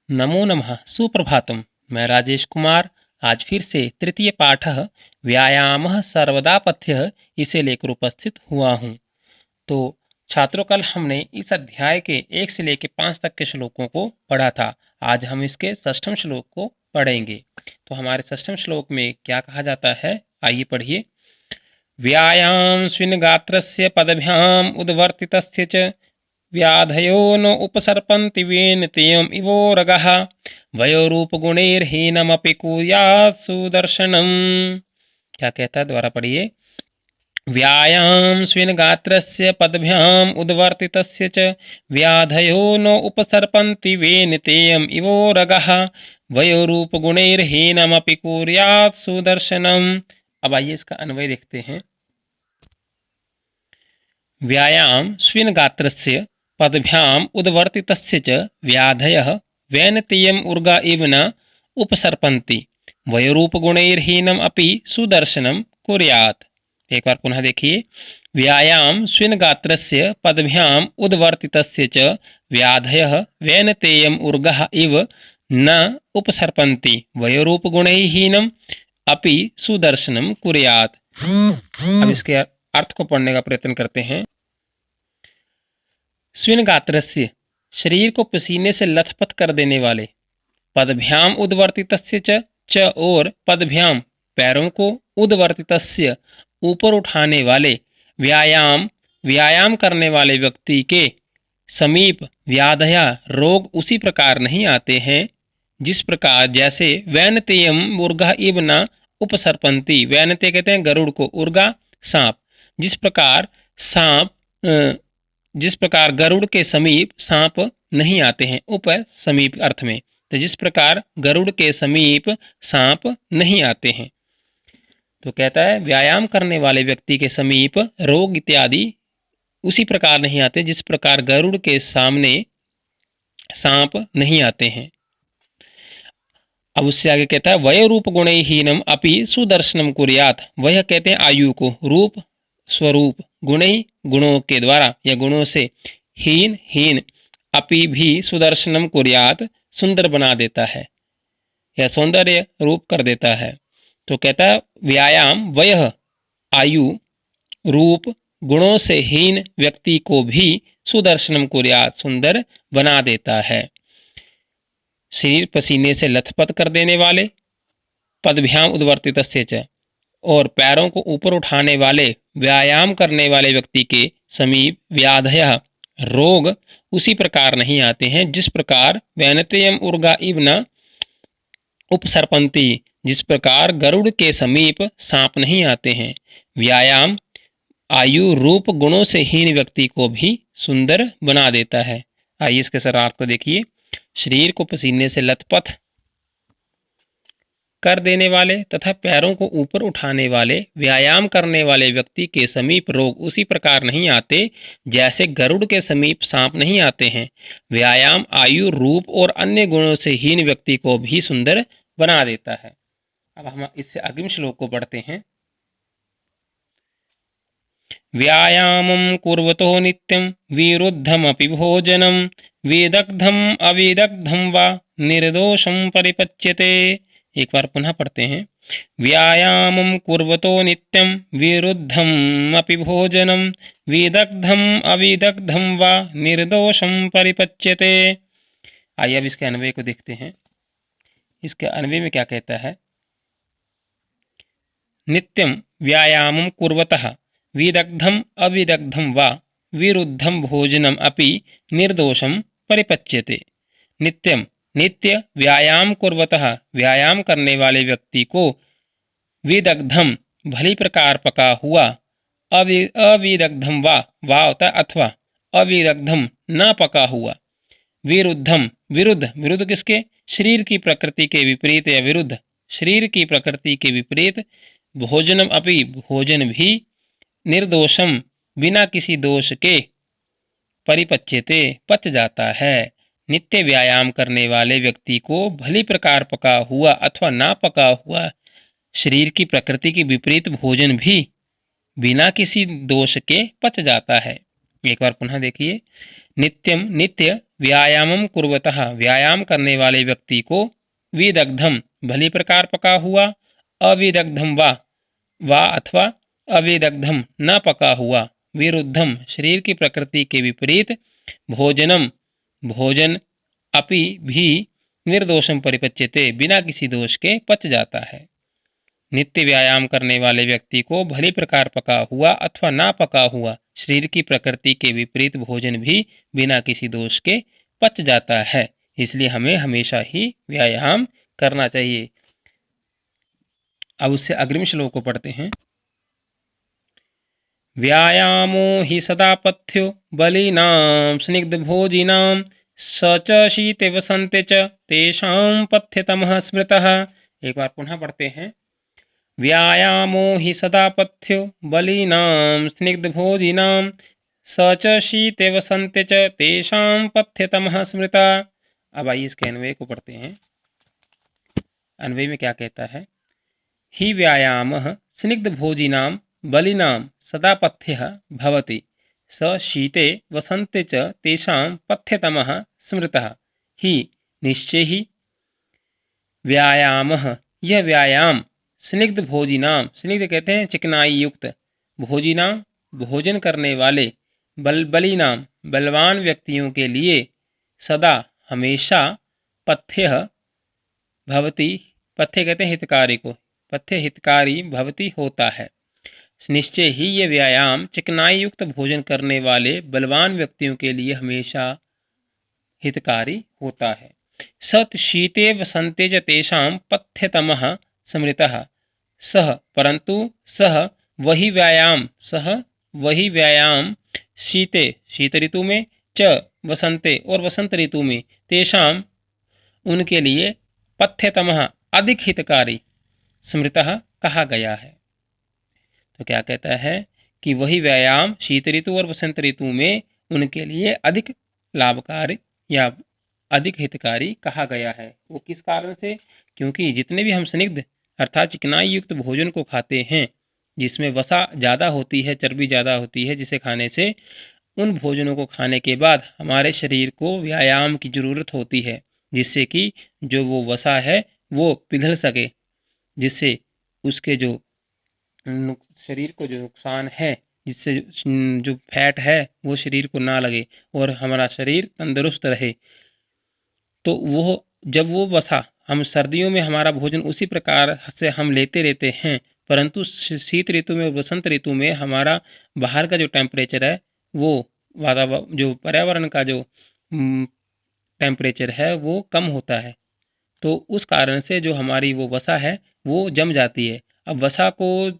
नमो नमः, सुप्रभातम। मैं राजेश कुमार आज फिर से तृतीय पाठ व्यायामः सर्वदा पथ्यः इसे लेकर उपस्थित हुआ हूँ। तो छात्रों, कल हमने इस अध्याय के 1 से लेकर 5 तक के श्लोकों को पढ़ा था। आज हम इसके षष्ठम श्लोक को पढ़ेंगे। तो हमारे षष्ठम श्लोक में क्या कहा जाता है, आइए पढ़िए। व्यायाम स्विन गात्रस्य पदभ्याम उद्वर्तितस्य च व्याधयो न उपसर्पन्ति वेनतेयम् इवोरगः वयोरूपगुणैर्हीनमपि कुर्यात् सुदर्शनम्। क्या कहता है, दोबारा पढ़िए। व्यायाम स्विन गात्रस्य पदभ्याम उद्वर्तितस्य च व्याधयो न उपसर्पन्ति वेनतेयम् इवोरगः वयोरूपगुणैर्हीनमपि कुर्यात् सुदर्शनम्। अब आइए इसका अन्वय देखते हैं। व्यायाम स्विन गात्रस्य पदभ्याम उद्वर्तितस्य च व्याधयः वैनतेयम् उर्गा इव न उपसर्पन्ति वयोरूपगुणैर्हीनम् अपि सुदर्शनं कुर्यात्। एक बार पुनः देखिए। व्यायाम स्विन गात्रस्य पदभ्याम उद्वर्तितस्य च व्याधयः वैनतेयम् उर्गः इव न उपसर्पन्ति वयोरूपगुणैर्हीनम् अपि सुदर्शनं कुर्यात्। अब इसके अर्थ को पढ़ने का प्रयत्न करते हैं। स्विन गात्रस्य, शरीर को पसीने से लथपथ कर देने वाले, पदभ्याम उद्वर्तितस्य च और पदभ्याम पैरों को, उद्वर्तितस्य ऊपर उठाने वाले, व्यायाम करने वाले व्यक्ति के समीप व्याधया रोग उसी प्रकार नहीं आते हैं जिस प्रकार जैसे वैनतेयम उर्गा इव न उपसर्पन्ति। वैनते कहते हैं गरुड़ को, उर्गा सांप। जिस प्रकार गरुड़ के समीप सांप नहीं आते हैं, उप समीप अर्थ में। तो जिस प्रकार गरुड़ के समीप सांप नहीं आते हैं, तो कहता है व्यायाम करने वाले व्यक्ति के समीप रोग इत्यादि उसी प्रकार नहीं आते जिस प्रकार गरुड़ के सामने सांप नहीं आते हैं। अब उससे आगे कहता है वय रूप गुणहीनम अपि सुदर्शनम कुर्यात्। वह कहते हैं आयु को, रूप स्वरूप, गुणई गुणों के द्वारा या गुणों से, हीन अपि भी सुदर्शनम कुर्यात् सुंदर बना देता है या सौंदर्य रूप कर देता है। तो कहता है व्यायाम वयह आयु रूप गुणों से हीन व्यक्ति को भी सुदर्शनम कुर्यात् सुंदर बना देता है। शरीर पसीने से लथपथ कर देने वाले, पदभ्याम उद्वर्तितस्य च, और पैरों को ऊपर उठाने वाले, व्यायाम करने वाले व्यक्ति के समीप व्याधयः रोग उसी प्रकार नहीं आते हैं जिस प्रकार वैनतेयम उर्गा इव न उपसर्पन्ति, जिस प्रकार गरुड़ के समीप सांप नहीं आते हैं। व्यायाम आयु रूप गुणों से हीन व्यक्ति को भी सुंदर बना देता है। आइए इसके शरार्थ को देखिए। शरीर को पसीने से लथपथ कर देने वाले तथा पैरों को ऊपर उठाने वाले, व्यायाम करने वाले व्यक्ति के समीप रोग उसी प्रकार नहीं आते जैसे गरुड़ के समीप सांप नहीं आते हैं। व्यायाम आयु रूप और अन्य गुणों से हीन व्यक्ति को भी सुंदर बना देता है। अब हम इससे अग्रिम श्लोक को पढ़ते हैं। व्यायामं कुर्वतो नित्यं विरुद्धमपि भोजनं विदग्धम अविदग्धम वा निर्दोषं परिपच्यते। एक बार पुनः पढ़ते हैं। व्यायामं कुर्वतो नित्यं विरुद्धम अपि भोजनं विदग्धम अविदग्धम वा निर्दोषं परिपच्यते। आइए अब इसके अन्वय को देखते हैं। इसके अन्वय में क्या कहता है। नित्यं व्यायामं कुर्वतः विदग्धम अविदग्धम वा विरुद्धम भोजनम अपि निर्दोषम परिपच्यते। नित्यम नित्य व्यायाम कुर्वतः व्यायाम करने वाले व्यक्ति को, विदग्धम भली प्रकार पका हुआ, अविदग्धम वा होता अथवा अविदग्धम न पका हुआ, विरुद्धम विरुद्ध किसके, शरीर की प्रकृति के विपरीत या विरुद्ध शरीर की प्रकृति के विपरीत, भोजनम अपि भोजन भी, निर्दोषम बिना किसी दोष के, परिपच्यते पच जाता है। नित्य व्यायाम करने वाले व्यक्ति को भली प्रकार पका हुआ अथवा ना पका हुआ शरीर की प्रकृति के विपरीत भोजन भी बिना किसी दोष के पच जाता है। एक बार पुनः देखिए, नित्यम नित्य व्यायामम कुर्वतः, व्यायाम करने वाले व्यक्ति को विदग्धम भली प्रकार पका हुआ, अविदग्धम वा अथवा अविदग्धम न पका हुआ, विरुद्धम शरीर की प्रकृति के विपरीत, भोजनम भोजन अपि भी निर्दोषम परिपच्यते, बिना किसी दोष के पच जाता है। नित्य व्यायाम करने वाले व्यक्ति को भली प्रकार पका हुआ अथवा ना पका हुआ शरीर की प्रकृति के विपरीत भोजन भी बिना किसी दोष के पच जाता है, इसलिए हमें हमेशा ही व्यायाम करना चाहिए। अब उससे अग्रिम श्लोक को पढ़ते हैं। व्यायामो हि सदा पथ्यो बलिनां स्निग्धभोजिनां स च शीते वसन्ते च तेषां पथ्यतमः स्मृतः। एक बार पुनः पढ़ते हैं। व्यायामो हि सदा पथ्यो बलिनां स्निग्धभोजिनां स च शीते वसन्ते च तेषां पथ्यतमः स्मृता। अब आइए इसके अन्वय को पढ़ते हैं। अन्वय में क्या कहता है? हि व्यायामः स्निग्धभोजिनां बलिनां सदा पथ्यः भवति, स शीते वसन्ते च तेषां पथ्यतमः स्मृतः। हि निश्चय ही व्यायामः, यह व्यायाम स्निग्धभोजिनां, स्निग्ध कहते हैं चिकनाई युक्त, भोजिनां भोजन करने वाले, बलिनां बलवान व्यक्तियों के लिए, सदा हमेशा, पथ्यः भवति, पथ्य कहते हैं हितकारी को, पथ्य हितकारी भवति होता है। निश्चय ही ये व्यायाम चिकनाई युक्त भोजन करने वाले बलवान व्यक्तियों के लिए हमेशा हितकारी होता है। सत शीते वसंते च तेषां पथ्यतमः स्मृतः। सह परंतु सह वही व्यायाम शीते शीत ऋतु में, च वसंते और वसंत ऋतु में, तेषां उनके लिए, पथ्यतमः अधिक हितकारी, स्मृतः कहा गया है। तो क्या कहता है कि वही व्यायाम शीत ऋतु और वसंत ऋतु में उनके लिए अधिक लाभकारी या अधिक हितकारी कहा गया है। वो किस कारण से? क्योंकि जितने भी हम स्निग्ध अर्थात चिकनाई युक्त भोजन को खाते हैं, जिसमें वसा ज़्यादा होती है, चर्बी ज़्यादा होती है, जिसे खाने से उन भोजनों को खाने के बाद हमारे शरीर को व्यायाम की ज़रूरत होती है, जिससे कि जो वो वसा है वो पिघल सके, जिससे उसके जो शरीर को जो नुकसान है, जिससे जो फैट है वो शरीर को ना लगे और हमारा शरीर तंदुरुस्त रहे। तो वो जब वो वसा हम सर्दियों में हमारा भोजन उसी प्रकार से हम लेते रहते हैं, परंतु शीत ऋतु में और वसंत ऋतु में हमारा बाहर का जो टेम्परेचर है, वो वातावरण जो पर्यावरण का जो टेम्परेचर है वो कम होता है। तो उस कारण से जो हमारी वो वसा है वो जम जाती है। अब वसा को,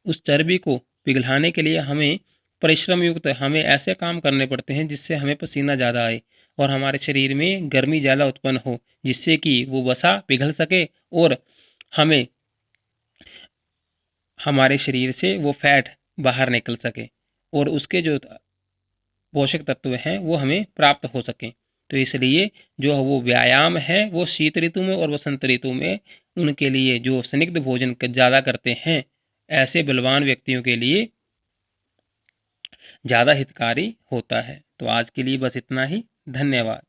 उस चर्बी को पिघलाने के लिए हमें परिश्रम युक्त हमें ऐसे काम करने पड़ते हैं जिससे हमें पसीना ज़्यादा आए और हमारे शरीर में गर्मी ज़्यादा उत्पन्न हो, जिससे कि वो वसा पिघल सके और हमें हमारे शरीर से वो फैट बाहर निकल सके और उसके जो पोषक तत्व हैं वो हमें प्राप्त हो सकें। तो इसलिए जो वो व्यायाम है वो शीत ऋतु में और वसंत ऋतु में उनके लिए जो स्निग्ध भोजन ज़्यादा करते हैं, ऐसे बलवान व्यक्तियों के लिए ज़्यादा हितकारी होता है। तो आज के लिए बस इतना ही। धन्यवाद।